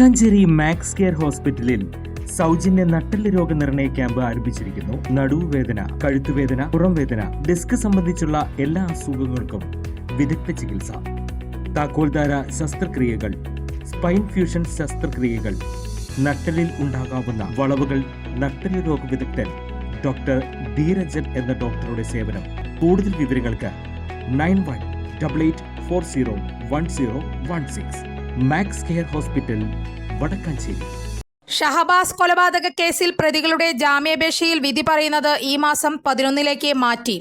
Vadakkanchery max care ഹോസ്പിറ്റലിൽ സൗജന്യ നട്ടെല്ല് രോഗനിർണയ ക്യാമ്പ് ആരംഭിച്ചിരിക്കുന്നു. നടുവുവേദന, കഴുത്തുവേദന, പുറംവേദന, ഡിസ്ക് സംബന്ധിച്ചുള്ള എല്ലാ അസുഖങ്ങൾക്കും വിദഗ്ധ ചികിത്സ. താക്കോൽദാര ശസ്ത്രക്രിയകൾ, സ്പൈൻ ഫ്യൂഷൻ ശസ്ത്രക്രിയകൾ, നട്ടെല്ലിൽ ഉണ്ടാകാവുന്ന വളവുകൾ, നട്ടെല്ല് രോഗ വിദഗ്ധൻ ഡോക്ടർ ധീരജൻ എന്ന ഡോക്ടറുടെ സേവനം. കൂടുതൽ വിവരങ്ങൾക്ക് 9188401016 max care hospital, Vadakkanchery. Shahabas കൊലപാതക കേസിൽ പ്രതികളുടെ ജാമ്യാപേക്ഷയിൽ വിധി പറയുന്നത് ഈ മാസം 11 മാറ്റി.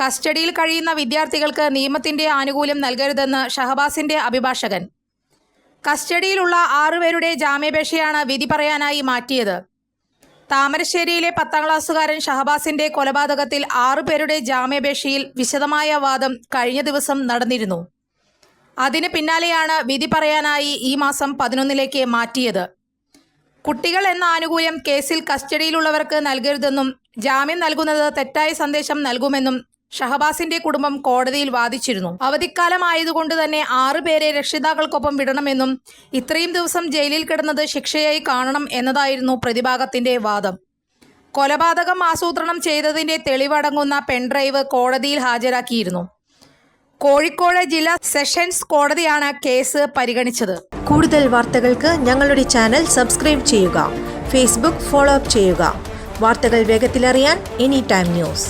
കസ്റ്റഡിയിൽ കഴിയുന്ന വിദ്യാർത്ഥികൾക്ക് നിയമത്തിന്റെ ആനുകൂല്യം നൽകരുതെന്ന് ഷഹബാസിന്റെ അഭിഭാഷകൻ. കസ്റ്റഡിയിലുള്ള 6 പേരുടെ ജാമ്യാപേക്ഷയാണ് വിധി പറയാനായി മാറ്റിയത്. താമരശ്ശേരിയിലെ 10ാം ക്ലാസ്സുകാരൻ ഷഹബാസിന്റെ കൊലപാതകത്തിൽ 6 പേരുടെ ജാമ്യാപേക്ഷയിൽ വിശദമായ വാദം കഴിഞ്ഞ ദിവസം നടന്നിരുന്നു. അതിന് പിന്നാലെയാണ് വിധി പറയാനായി ഈ മാസം 11 മാറ്റിയത്. കുട്ടികൾ എന്ന ആനുകൂല്യം കേസിൽ കസ്റ്റഡിയിലുള്ളവർക്ക് നൽകരുതെന്നും ജാമ്യം നൽകുന്നത് തെറ്റായ സന്ദേശം നൽകുമെന്നും ഷഹബാസിന്റെ കുടുംബം കോടതിയിൽ വാദിച്ചിരുന്നു. അവധിക്കാലമായതുകൊണ്ട് തന്നെ 6 പേരെ രക്ഷിതാക്കൾക്കൊപ്പം വിടണമെന്നും ഇത്രയും ദിവസം ജയിലിൽ കിടന്നത് ശിക്ഷയായി കാണണം എന്നതായിരുന്നു പ്രതിഭാഗത്തിന്റെ വാദം. കൊലപാതകം ആസൂത്രണം ചെയ്തതിന്റെ തെളിവടങ്ങുന്ന പെൻഡ്രൈവ് കോടതിയിൽ ഹാജരാക്കിയിരുന്നു. കോഴിക്കോട് ജില്ലാ സെഷൻസ് കോടതിയാണ് കേസ് പരിഗണിച്ചത്. കൂടുതൽ വാർത്തകൾക്ക് ഞങ്ങളുടെ ചാനൽ സബ്സ്ക്രൈബ് ചെയ്യുക. ഫേസ്ബുക്ക് ഫോളോ അപ്പ് ചെയ്യുക. വാർത്തകൾ വേഗത്തിലറിയാൻ എനി ടൈം ന്യൂസ്.